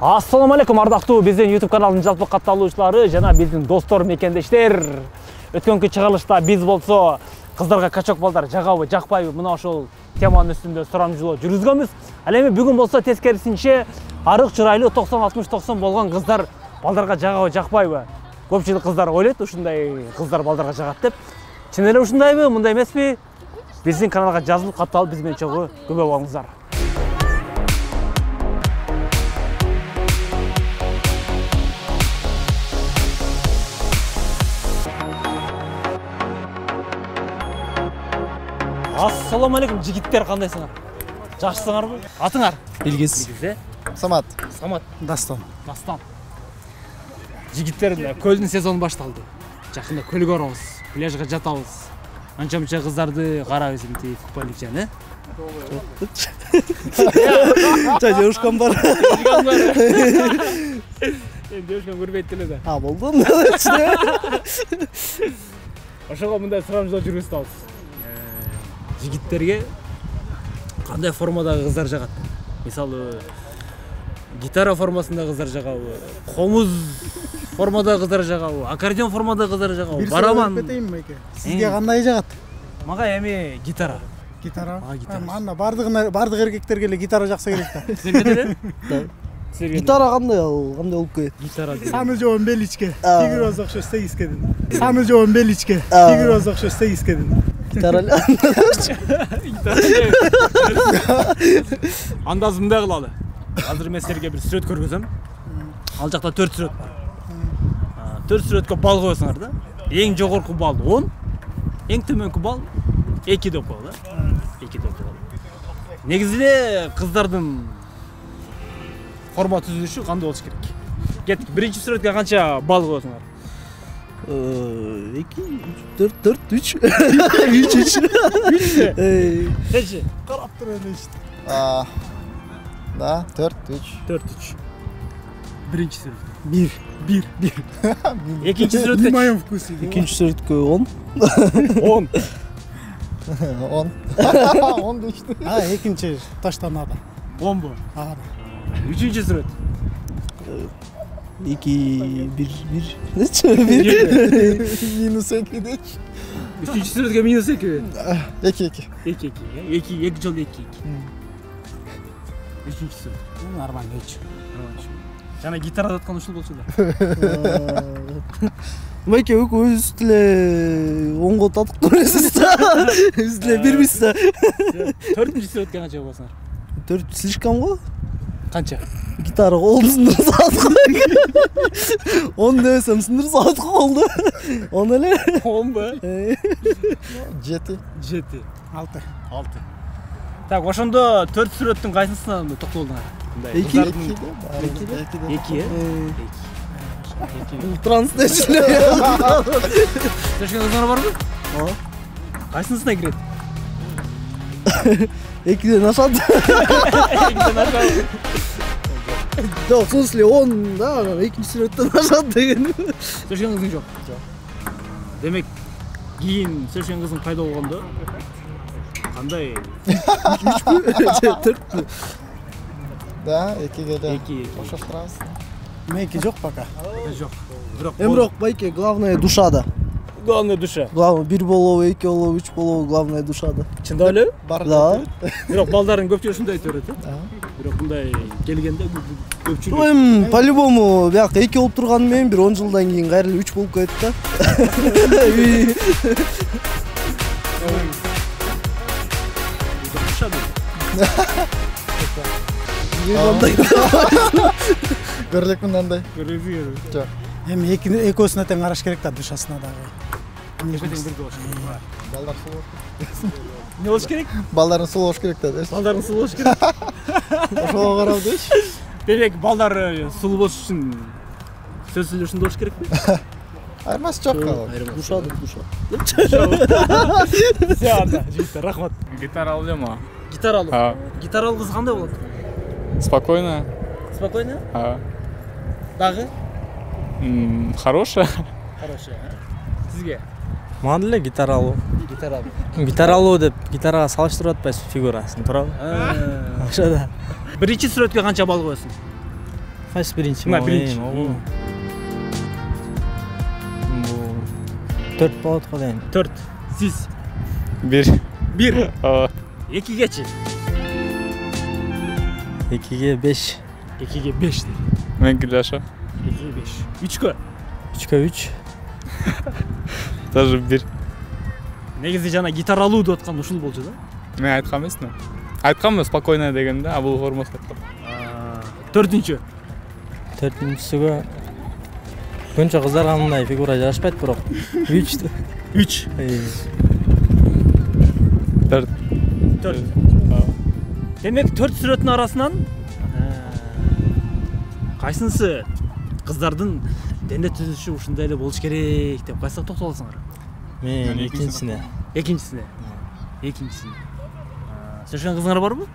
Assalamu алейкум ардактуу биздин YouTube каналынын жалпы катталуучулары жана биздин достор мекендештер. Өткөнкү чыгарылышта биз болсо кыздарга качок балдар жагабы, жакпайбы мына ошол теманын үстүндө сурамжылоо жүргүзгөнбүз. Ал эми бүгүн болсо тескерисинче арык чырайлуу 90-60-90 болгон кыздар балдарга жагабы, жакпайбы? Көпчүлүк кыздар ойлойт ушундай кыздар балдарга жагат деп. Чын эле ушундайбы, мындай эмеспи? Биздин каналга жазылып катталып биз менен чогуу көбөй болуңуздар. Assalamu alaikum жигиттер, кандайсыңар? Жакшысыңарбы? Атыңар? Билгиз. Самат. Самат. Дастан. Дастан. Жигиттер, көлдүн сезону башталды. Жакында көлгө барабыз, пляжга жатабыз. Анча-мынча кыздарды карабыз, мынтип купальникчаны. Жа девушкам бар. Девушкам көрбөйт эле да. А, болду. Ошого мындай сурамжылоо жүргүзүп атабыз. Жигиттерге кандай формадагы кыздар жагат? Мисалы, гитара формасында кыздар жагабы, комуз формадагы кыздар жагабы, аккордеон формадагы кыздар жагабы, барабан. Сизге кандай жагат? Мага эми гитара. Гитара? Гитара. Мана бардык эркектерге эле гитара жакса керек да. Силерге деле? Гитара кандай болуп кетет? Гитара. Саны жоон беличке. Тигир озок шо 8 кедин. Саны жоон беличке. Тигир озок шо 8 кедин. Гитара. Андаз мындай кылалы. Азыр мен силерге бир сүрөт көргөзөм. Ал жакта 4 сүрөт бар. 4 сүрөткө бал коесуңар да. Эң жогорку бал 10, эң төмөнкү бал 2 деп коелу да. 2 деп коелу. Негизинде кыздардын форма түзүлүшү кандай болуш керек? Кеттик. Биринчи сүрөткө канча бал коесуңар? 2, 4, 3. 3. Сенчи? Карап турам эшит. Да, 4, 3. 4, 3. Биринчи сүрөт. 1. Экинчи В сүрөткө моем вкусе. Экинчи сүрөткө 10. 10. 10. 10 düştü. Экинчи таштанады. 10 бу. Үчүнчү сүрөт. 2, 1. Minus 2 de. Üçüncü сүрөткө минус 2. 2. 2 жолу 2. Üçüncü сүрөт. Нормально үч. Жана гитарада аткан ушул болчу да. Майке өз деле 10го татып көрөсүз да. Өз деле бирбиз да. 4-чү сүрөткө канча болсоңар? 4 слишком го? Канча? Гитара колдусунда саатка. 10 десем сындыр саатка колду. 10 эле. 10 бу? 7. 7. 6. Так, ошондо 4 сүрөттүн кайсысына токтолдуңар? 2. 2. Трансдечиле. Төшкөн кыздар барбы? Кайсысына кирет? 2ден ашат. 2ден ашат. Жок, в смысле 10 да, экинчи сүрөттөн ашат деген. Төшкөн кызың жок. Демек, кийин төшкөн кызың пайда болгондо кандай? 4. Да, 2 geldi. 2. Ошоштурабыз. Меники жок пока. Жок. Бирок Эмирок байке, главное душада. главный душа. Главное 1 болобу, 2 болобу, 3 болобу, главное душада. Чындап элеби? Да. Бирок балдардын көпчүлүгү ушундай айтып берет. Бирок мындай келгенде көпчүлүгү Эми по-любому бияка 2 болуп турганы менен бир 10 жылдан кийин кайра эле 3 болуп кетет да. Gördük münday. көрөзү. Жок. Эми экөөсүнө тең караш керек да душасына дагы. Балдар сулуу. Не болуш керек? Балдарын сулуу болуш керек да. Балдарын сулуу болуш керек. Ошого карап деш. Демек, балдар сулуу болуш үчүн сөз сүйлөшүндө болуш керекпи? Айырмасы жок. Душада. Все анда, жигиттер, рахмат. Гитара алып. Гитара алып. Гитара алып кыз кандай болот? Спокойно. Спокойно? Дагы? Хорошая. Хорошая. Сизге? Мага деле гитара алуу. Гитара алып. Гитара алуу деп гитарага салыштырып атпайсызбы фигурасын, туурабы? Ошо да. Биринчи сүрөткө канча балл коесуң? Кайсы биринчи? Мына биринчи. Бул 4 болот го дейм. 4. Siz? 1. 1. Ооба. 2-гечи. 2-ге 5. 2-ге 5 дейт. Меники жаша. 2-ге 5. 3-кө. 3-кө 3. Даже 1. Негизи жана гитара алуу деп аткан ушул болчу да. Мен айткан эмесмин. Айтканмын спокойно дегенде, а бул формасы айткан. 4-нчү. 4-нчүсүгө көбүнчө кыздарга мындай фигура жарашпайт, бирок 3. 3. 4. 4. Демек 4 сүрөттүн арасынан кайсынысы кыздардын дене түзүлүшү ушундай эле болуш керек деп кайсыга токтолосуңар? Мен экинчисине. Экинчисине. Сөйшөн кызыңар барбы?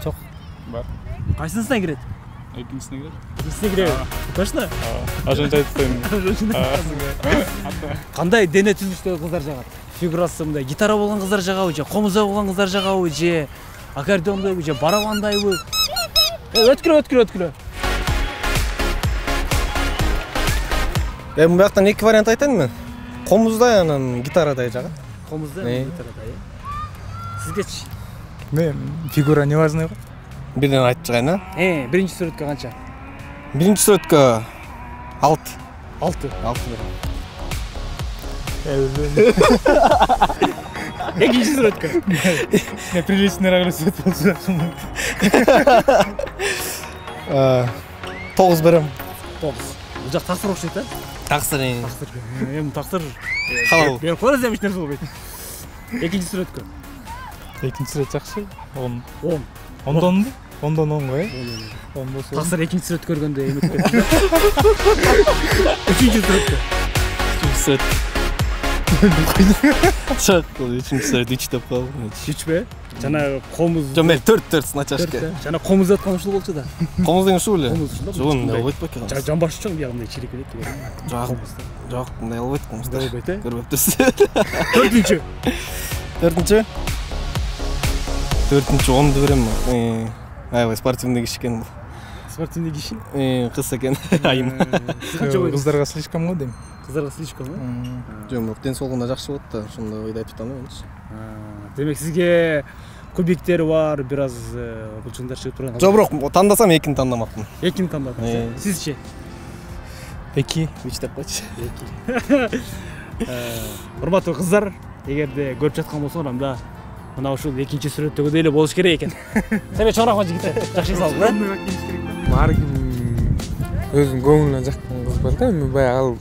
Жок. Бар. Кайсынысына кирет? Экинчисине кирет. Экинчисине кирет. Точно? Ошончо айтып коеюн. Кандай дене түзүлүштөгү кыздар жагат? Фигурасы мындай гитара болгон кыздар жагабы же комузда болгон кыздар жагабы же аккордеондойбу же барабандайбы? Өткүлө. Мен бияктан 2 вариант айтайын мен. Комуздай анан гитарадай жагат. Комузда гитарадай. Сизгечи? Мен фигура не важный го. Бирден айтып чыгайын, а? Биринчи сүрөткө канча? Биринчи сүрөткө 6. 6. 6 Экинчи сүрөткө? Неприличныйраак эле сөт болчу. 9 берем. 9. Бул жак таксыр окшойт, а? Таксыр. Эми таксыр. Халал. Берип коебуз эми эч нерсе болбойт. Экинчи сүрөткө? Экинчи сүрөт жакшы. 10. 10. 10донбу? 10дон 10 го, 10 болсо. Таксыр экинчи сүрөт көргөндө эметпедим. Үчүнчү сүрөткө? Сүрөт. Чак, үчүнчү сүрөт 3 деп калдым. 3бы? Жана комуз. Жок, мен 4 сначашка. Жана комуз аткан ушул болчу да. Комуз деген ушул эле. Комуз ушул да. Жок, мындай болбойт бекен. Жамбаш чоң биягындай чирек элек деген. Жок, мындай болбойт комузда. Болбойт, э? Көрбөптүрсүз. 4-нчү? 4-нчү 10 берем. Аябай спортивный киши экен бул. Спортивный киши? Кыз экен. Айым. Кыздарга слишком го дейм. Кыздарга слишком, э? Жок, ден соолугуна жакшы болот да, ошондой ойду айтып атам менчи. Демек сизге кубиктери бар, бир аз булчуңдар чыгып турган. Жок, бирок тандасам экини тандамакмын. Экини тандадыңыз. Сизчи? 2, 3 деп койчу. 2. Урматтуу кыздар, эгерде көрүп жаткан болсоңор анда мына ушул экинчи сүрөттөгүдөй эле болуш керек экен. Сен чоңураак жигиттер, жакшы салып, э? Ар ким өзүнүн көңүлүнө жаккан кыз бар да, эми баягы ал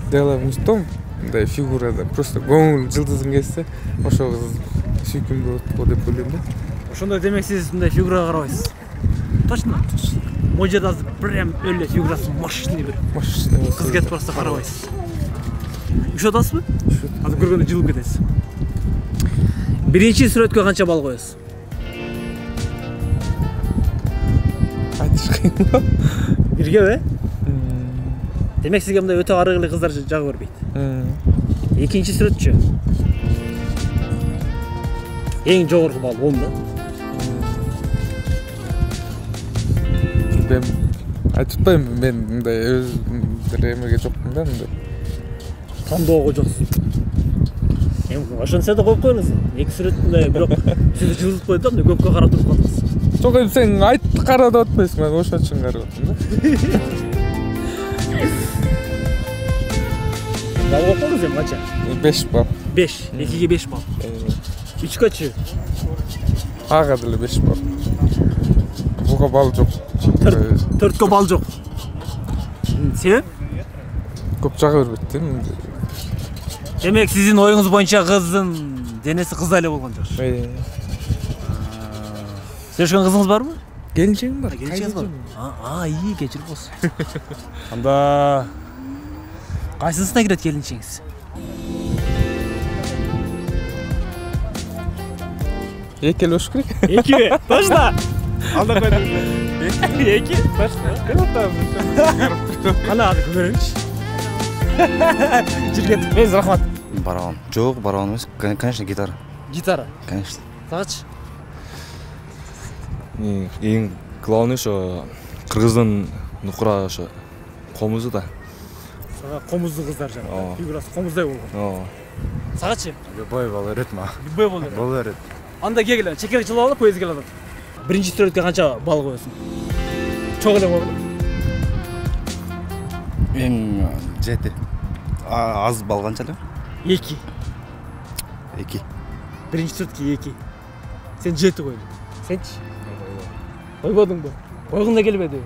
дело не в том, мындай фигурада, просто көңүл жылдызың келсе, ошол кыз сүйкүмдүү болот го деп ойлойм да. Ошондо демек сиз мындай фигурага карабайсыз. Точно? Могу жерде азыр прям эле фигурасы мощный бир. Мощный Кыз кетип барса карабайсыз. Үшөт атасызбы? Азыр көргөндө жылып кетесиз. Биринчи сүрөткө канча балл коесуз? айтыш кыйын го. Бирге, демек сизге мындай өтө арыгылы кыздар жагы бербейт. Экинчи сүрөтчү? Эң жогорку балл 10 да. Мен айтып атпайм, мен мындай өз эмеге жокмун да, мындай. Тандоого жоксуз. Эми ошончо да коюп коюңуз. Эки сүрөт мындай бирок сизди жылытып коет да, мындай көккө карап туруп калдыңыз. Жок, эми сен айтып кара деп атпайсың, мен ошон үчүн карап аттым да. Балл коюп коюңуз эми канча? 5 балл. 5, 2ге 5 балл. 3көчү? Ага деле 5 балл. Буга балл жок. 4кө балл жок. Себеп? Көп жага бербейт да. Демек сиздин оюңуз боюнча кыздын денеси кыздай эле болгон жок. Сөйшкөн кызыңыз барбы? Келинчегим бар. Келинчегиңиз бар. Ии, кечирип болсун. Анда кайсынысына кирет келинчегиңиз? Эки эле болуш керек. 2, точно. Алда койдум. 2, точно. Кана көрөйүнчү. Жиргет, мез рахмат. Барабан. Жок, барабан эмес. Конечно, гитара. Гитара. Конечно. Сагачы? Эң главный ошо Кыргыздын нукура ошо комузу да. Сага комуздуу кыздар жана. Фигурасы комуздай болгон. Сагачы? Любой боло берет ма. Любой боло берет. Боло берет. Анда кегиле, чекерек жылып алып көйүз келе атат. Биринчи сүрөткө канча балл коесуң? Чоң эле болобу? Эң 7. Аз балл канча эле? 2. 2. Биринчи сүрөткө 2. Сен 7 койдуң. Сенчи? Койбодуңбу? Койгуң да келбеди.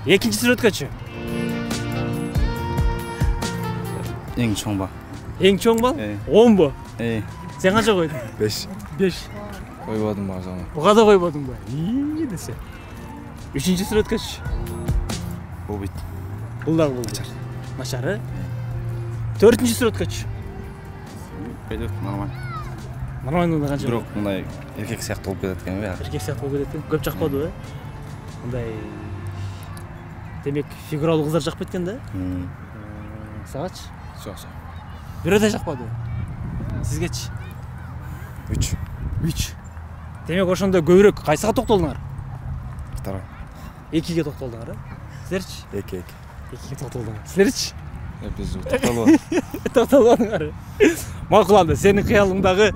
Экинчи сүрөткөчү? Эң чоң балл. Эң чоң балл? 10бу? Сен канча койдуң? 5. 5. Койбодум базаны. Буга да койбодуңбу? Десе. Үчүнчү сүрөткөчү? Болбойт. Бул дагы болбойт. Начар, Төртүнчү сүрөткөчү? Нормально. Нормально канча? Бирок мындай эркек сыяктуу болуп кетет экен бе? Эркек сыяктуу болуп кетет экен. Көп жакпады, Мындай демек фигуралуу кыздар жакпайт экен да? Сагачы? Жок. Бирөө да жакпады. Сизгечи? 3. 3. Демек ошондо көбүрөөк кайсыга токтолдуңар? Второй. 2ге токтолдуңар, Силерчи? 2. 2ге токтолдуңар. Силерчи? Биз токтолбодук. Токтолбодуңар. Макул анда сенин кыялыңдагы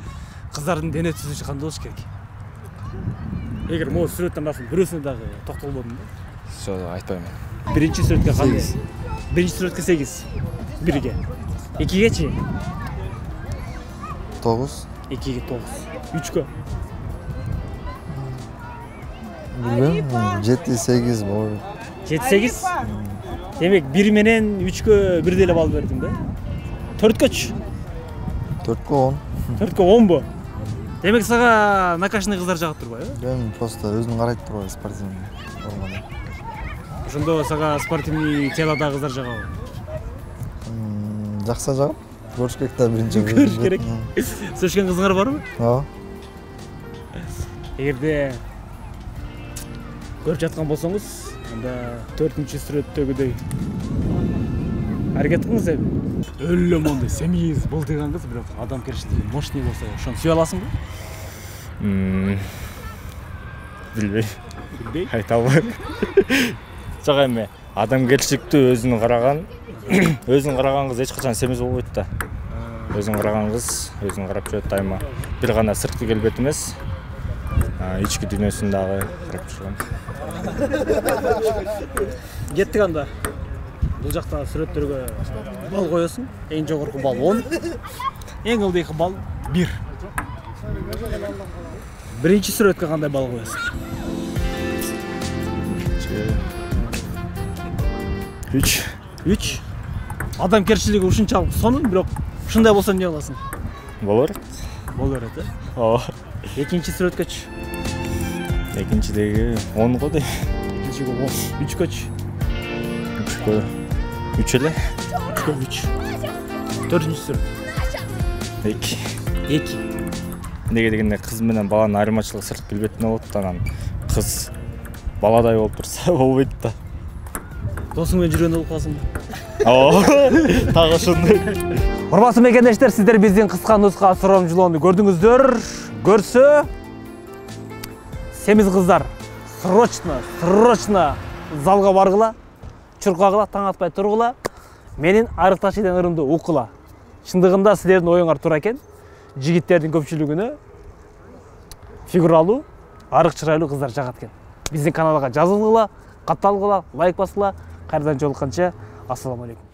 кыздардын дене түзүлүшү кандай болуш керек? Эгер могу сүрөттөн басып бирөөсүнө дагы токтолбодум да. Жок, айтпайм. Биринчи сүрөткө кандай? Биринчи сүрөткө 8. 1ге. 2гечи? 9. 2ге 9. 3кө? Bilmem. 7-8 болот. 7-8? Демек 1 менен 3кө бирдей эле балл бердиң да? 4көчү? 4-кө 10. 4кө 10бу? Демек сага накашный кыздар жагат турбайбы? Мен просто өзүм карайт турбайм спортивный формада. Ошондо сага спортивный телодагы кыздар жагабы? Жакса жагат. Көрүш керек да биринчи. Көрүш керек. Сөчкөн кызыңар барбы? Ооба. Эгерде көрүп жаткан болсоңуз, анда 4-чү сүрөттөгүдөй аракет кылыңыз эми. Өлө мондай семиз булдыган кыз, бирок адамкерчилиги мощный болсо, ошону сүйө аласыңбы? Билбейм. Билбей? Айта албайм. Жок эми, адамгерчиликтүү өзүнө караган кыз эч качан семиз болбойт да. Өзүнө караган кыз өзүнө карап жүрөт дайыма. Бир гана сырткы келбет эмес, ички дүйнөсүн дагы карап жүргөн. Кеттик анда. Бул жакта сүрөттөргө балл коесуң. Эң жогорку балл 10. Эң ылдыйкы балл 1. Биринчи сүрөткө кандай балл коесуң? 3. 3. Адамкерчилиги ушунчалык сонун, бирок ушундай болсо эмне кыласың? Боло берет. Боло берет, Ооба. Экинчи сүрөткөчү? Экинчидеги 10 го дейм. Экинчиге 10. 3көчү? 3кө 3 эле. 3кө 3. Төртүнчү сүрөт? 2. 2. Неге дегенде кыз менен баланын айырмачылыгы сырт келбетинде болот да, анан кыз баладай болуп турса болбойт да. Досуң менен жүргөндө болуп каласыңбы? Ооба. Так ошондой. Урматтуу мекендештер, сиздер биздин кыска нуска сурамжылоону көрдүңүздөр. Көрсө семиз кыздар срочно залга баргыла, чуркагыла, таң атпай тургула, менин арыкташ иден ырымды укула. Чындыгында силердин оюңар туура экен. Жигиттердин көпчүлүгүнө фигуралуу, арык чырайлуу кыздар жагат экен. Биздин каналга жазылгыла, катталгыла, лайк баскыла. Кайрадан жолукканча, ассаламу алейкум.